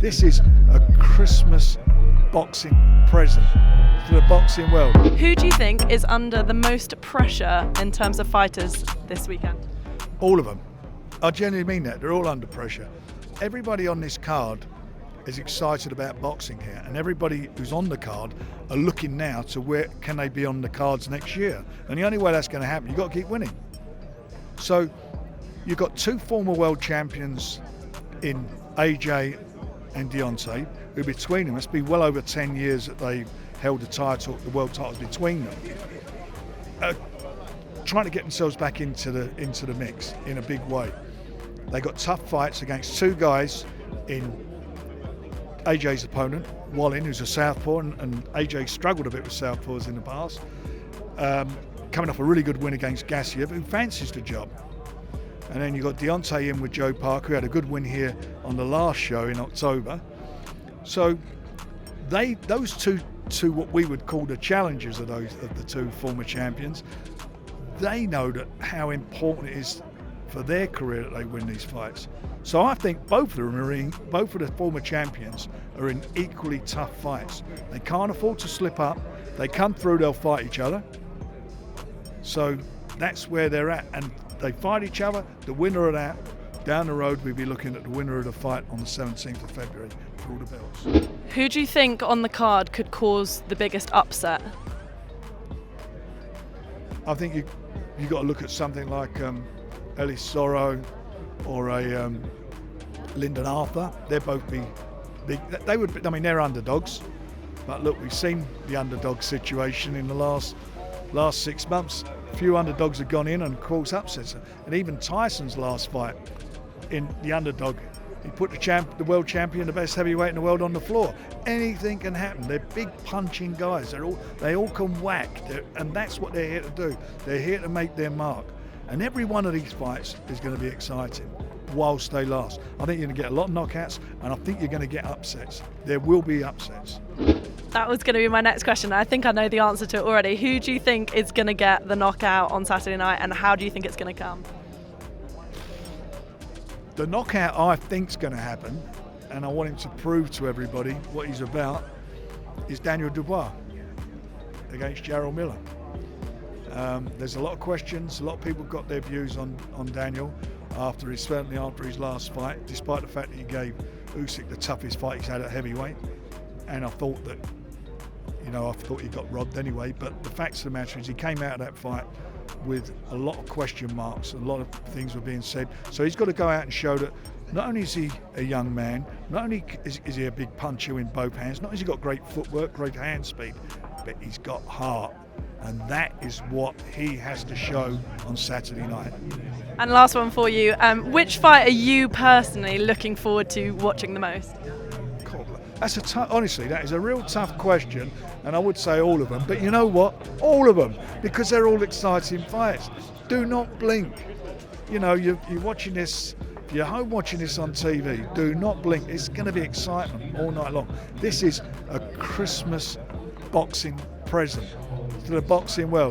This is a Christmas boxing present to the boxing world. Who do you think is under the most pressure in terms of fighters this weekend? All of them. I genuinely mean that. They're all under pressure. Everybody on this card is excited about boxing here, and everybody who's on the card are looking now to where can they be on the cards next year. And the only way that's going to happen, you've got to keep winning. So you've got two former world champions in AJ and Deontay, who between them, it's been well over 10 years that they've held the world titles between them, trying to get themselves back into the mix in a big way. They got tough fights against two guys in AJ's opponent, Wallin, who's a southpaw, and AJ struggled a bit with southpaws in the past, coming off a really good win against Gassiev, who fancies the job. And then you've got Deontay in with Joe Parker, who had a good win here on the last show in October. So those two what we would call the challengers of the two former champions, they know that how important it is for their career that they win these fights. So I think both of the former champions are in equally tough fights. They can't afford to slip up. They come through, they'll fight each other. So that's where they're at, and they fight each other. The winner of that, down the road, we'll be looking at the winner of the fight on the 17th of February for all the belts. Who do you think on the card could cause the biggest upset? I think you got to look at something like Ellis Sorrow or a Lyndon Arthur. They'd both be big. They would. I mean, they're underdogs, but look, we've seen the underdog situation in the last 6 months. A few underdogs have gone in and caused upsets, and even Tyson's last fight in the underdog, he put the world champion, the best heavyweight in the world, on the floor. Anything can happen. They're big punching guys. They all can whack, and that's what they're here to do. They're here to make their mark. And every one of these fights is going to be exciting whilst they last. I think you're going to get a lot of knockouts, and I think you're going to get upsets. There will be upsets. That was going to be my next question. I think I know the answer to it already. Who do you think is going to get the knockout on Saturday night, and how do you think it's going to come? The knockout I think is going to happen, and I want him to prove to everybody what he's about, is Daniel Dubois against Jarrell Miller. There's a lot of questions. A lot of people got their views on Daniel after his last fight, despite the fact that he gave Usyk the toughest fight he's had at heavyweight. And I thought he got robbed anyway. But the facts of the matter is he came out of that fight with a lot of question marks. A lot of things were being said. So he's got to go out and show that not only is he a young man, not only is he a big puncher in both hands, not only has he got great footwork, great hand speed, but he's got heart. And that is what he has to show on Saturday night. And last one for you, which fight are you personally looking forward to watching the most? That's honestly, that is a real tough question, and I would say all of them. But you know what? All of them, because they're all exciting fights. Do not blink. You know, you're watching this. If you're home watching this on TV, do not blink. It's going to be excitement all night long. This is a Christmas boxing present to the boxing world.